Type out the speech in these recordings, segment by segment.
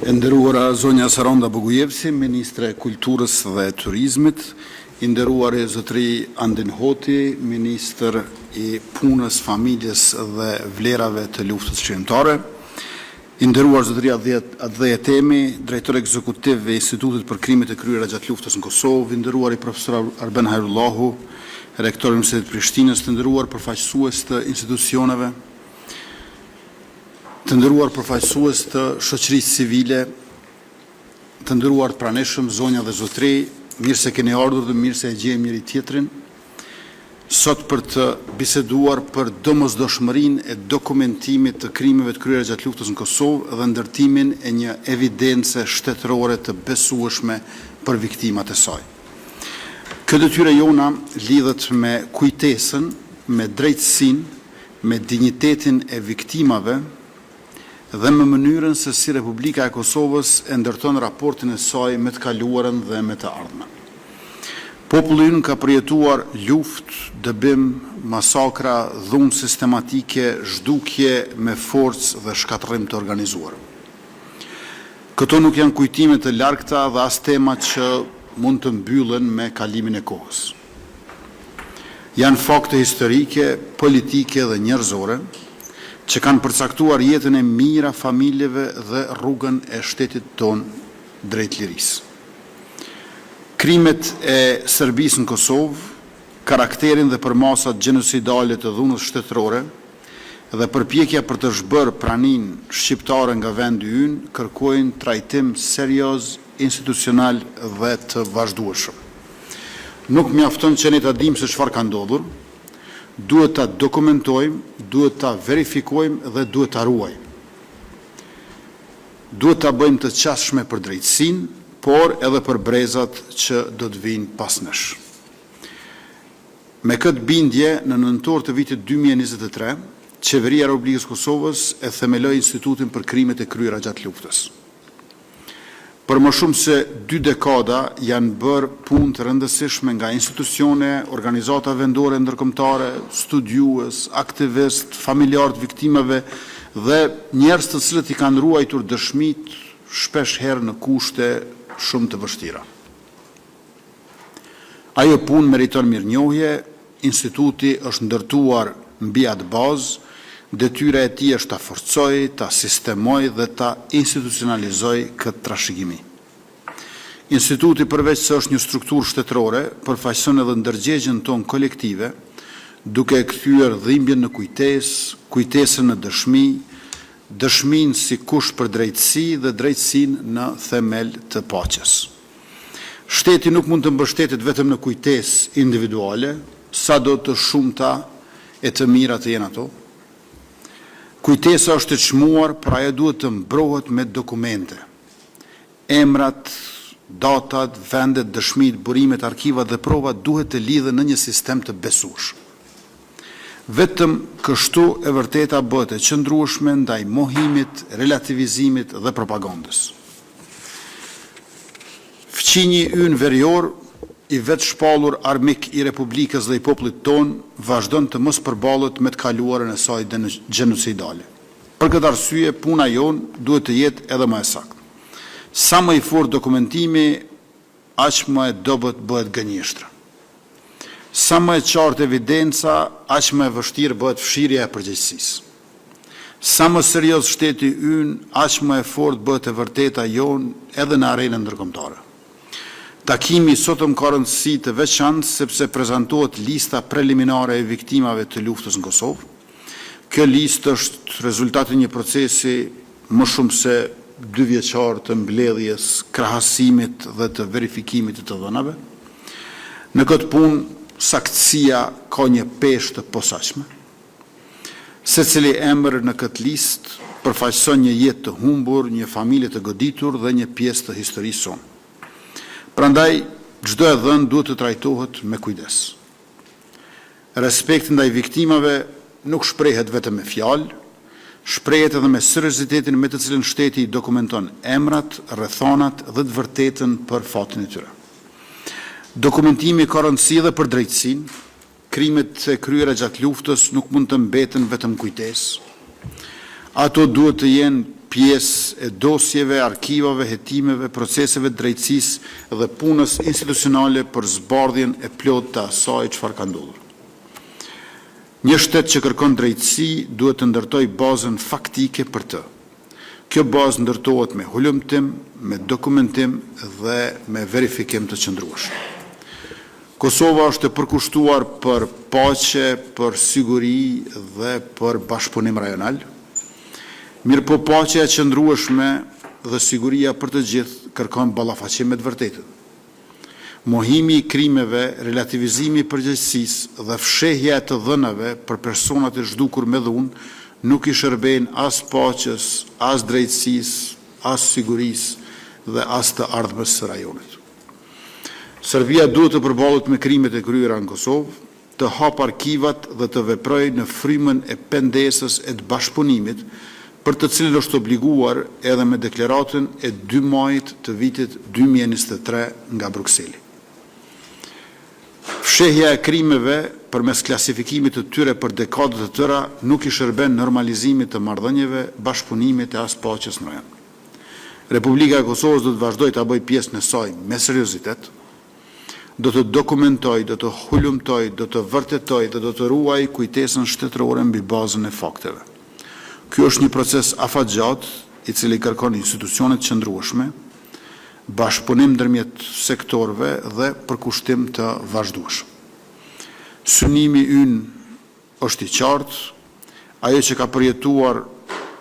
E nderuara zonja Saranda Bogujevci, Ministre e Kulturës dhe Turizmit, i nderuari zotëri Andin Hoti, Ministër i Punës, Familjes dhe Vlerave të Luftës Shqiptare, i nderuar zotëri Adheja Temi, Drejtor Ekzekutiv i Institutit për Krimet e Kryera gjatë luftës në Kosovë, i nderuar i profesor Arben Hajrullahu, Rektor i Universitetit Prishtinës, të nderuar përfaqësues të institucioneve, të nderuar përfaqësues të shoqërisë civile, të nderuar të pranishëm, zonja dhe zotëri, mirë se keni ardhur dhe mirë se e gjejmë njëri tjetrin, sot për të biseduar për domosdoshmërinë e dokumentimit të krimeve të kryera gjatë luftës në Kosovë dhe ndërtimin e një evidence shtetërore të besueshme për viktimat e saj. Kjo detyrë jona lidhet me kujtesën, me drejtësinë, me dinjitetin e viktimave dhe me mënyrën se si Republika e Kosovës e ndërton raportin e saj me të kaluarën dhe me të ardhmen. Populli ynë ka përjetuar luftë, dëbim, masakra, dhunë sistematike, zhdukje me forcë dhe shkatërrim të organizuar. Këto nuk janë kujtime të largta dhe as tema që mund të mbyllen me kalimin e kohës. Janë fakte historike, politike dhe njerëzore, që kanë përcaktuar jetën e mira familjeve dhe rrugën e shtetit tonë drejt lirisë. Krimet e Serbisë në Kosovë, karakterin dhe përmasat gjenocidale të dhunës shtetërore dhe përpjekja për të zhbërë praninë shqiptare nga vendi ynë kërkojnë trajtim serioz, institucional dhe të vazhdueshëm. Nuk mjafton që ne ta dimë se çfarë ka ndodhur, duhet ta dokumentojmë, duhet ta verifikojmë dhe duhet ta ruajmë. Duhet ta bëjmë të qasshme për drejtësinë, por edhe për brezat që do të vinë pas nesh. Me këtë bindje, në nëntor të vitit 2023, Qeveria e Republikës Kosovës e themeloi Institutin për krimet e kryera gjatë luftës. Për më shumë se 2 dekada janë bërë punë të rëndësishme nga institucione, organizata vendore ndërkombëtare, studiues, aktivist, familjarë të viktimave dhe njerëz të cilët i kanë ruajtur dëshmit shpesh herë në kushte shumë të vështira. Ajo punë meriton mirënjohje, instituti është ndërtuar mbi atë bazë, detyra e tij është ta forcojë, ta sistemojë dhe ta institucionalizojë këtë trashëgimi. Instituti përveç se është një strukturë shtetërore, përfaqëson edhe ndërgjegjen tonë kolektive, duke kthyer dhimbjen në kujtesë, kujtesën në dëshmi, dëshminë si kusht për drejtësi dhe drejtësinë në themel të paqes. Shteti nuk mund të mbështetet vetëm në kujtesë individuale, sado të shumta e të mira të jenë ato. Kujtesa është e çmuar, pra ajo duhet të mbrohet me dokumente. Emrat, datat, vendet, dëshmitë, burimet, arkivat dhe provat duhet të lidhen në një sistem të besueshëm. Vetëm kështu e vërteta bëhet e qëndrueshme ndaj mohimit, relativizimit dhe propagandës. Fqinji ynë verior, i vetë shpallur armik i Republikës dhe i popullit ton, vazhdon të mos përballet me të kaluarën e saj gjenocidale. Për këtë arsye, puna jonë duhet të jetë edhe më e saktë. Sa më i fortë dokumentimi, aq më e dobët bëhet gënjeshtra. Sa më e qartë evidenca, aq më e vështirë bëhet fshirja e përgjegjësisë. Sa më serioz shteti ynë, aq më e fortë bëhet e vërteta jonë edhe në arenën ndërkombëtare. Takimi sot më ka rëndësi të veçantë sepse prezantohet lista preliminare e viktimave të luftës në Kosovë. Kjo listë është rezultati një procesi më shumë se 2 vjeçar të mbledhjes, krahasimit dhe të verifikimit të dhënave. Në këtë punë, saktësia ka një peshë të posaçme. Secili emër në këtë listë përfaqëson një jetë të humbur, një familje të goditur dhe një pjesë të historisë sonë. Prandaj, çdo e dhënë duhet të trajtohet me kujdes. Respekti ndaj viktimave nuk shprehet vetëm me fjalë, shprehet edhe me seriozitetin me të cilën shteti i dokumenton emrat, rrethonat dhe të vërtetën për fatin e tyre. Dokumentimi ka rëndësi edhe për drejtësinë. Krimet e kryera gjatë luftës nuk mund të mbeten vetëm kujtesë. Ato duhet të jenë pjesë e dosjeve, arkivave, hetimeve, proceseve drejtësisë dhe punës institucionale për zbardhjen e plotë të asaj çfarë ka ndodhur. Një shtet që kërkon drejtësi duhet të ndërtojë bazën faktike për të. Kjo bazë ndërtohet me hulumtim, me dokumentim dhe me verifikim të qëndrueshëm. Kosova është e përkushtuar për paqe, për siguri dhe për bashkëpunim rajonal. Mirëpo paqja e qëndrueshme dhe siguria për të gjithë kërkon ballafaqim me të vërtetën. Mohimi i krimeve, relativizimi i përgjegjësisë dhe fshehja e të dhënave për personat e zhdukur me dhunë nuk i shërbejnë as paqes, as drejtësisë, as sigurisë dhe as të ardhmës së rajonit. Serbia duhet të përballet me krimet e kryera në Kosovë, të hap arkivat dhe të veprojë në frymën e pendesës e të bashkëpunimit, për të cilën është obliguar edhe me deklaratën e 2 majit të vitit 2023 nga Brukseli. Fshehja e krimeve përmes klasifikimit të tyre për dekadët të tëra nuk i shërben normalizimit të marrëdhënieve, bashkëpunimit e as paqes në rajon. Republika e Kosovës do të vazhdojë të bëjë pjesën e saj me seriozitet, do të dokumentoj, do të hulumtoj, do të vërtetoj dhe do të ruaj kujtesën shtetërore mbi bazën e fakteve. Ky është një proces afatgjat i cili kërkon institucionet qëndrueshme, bashkëpunim ndërmjet sektorëve dhe përkushtim të vazhdueshëm. Synimi ynë është i qartë, ajo që ka përjetuar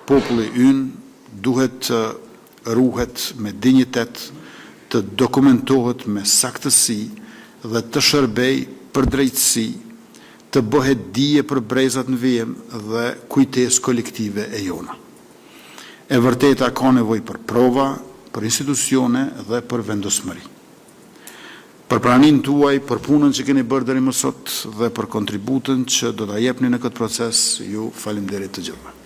populli ynë duhet të ruhet me dinjitet, të dokumentohet me saktësi dhe të shërbej për drejtësi, të bëhet dije për brezat në vijem dhe kujtesë kolektive e jona. E vërteta ka nevojë për prova, për institucione dhe për vendosmëri. Për praninë tuaj, për punën që keni bërë deri më sot dhe për kontributën që do ta jepni në këtë proces, ju faleminderit të gjithëve.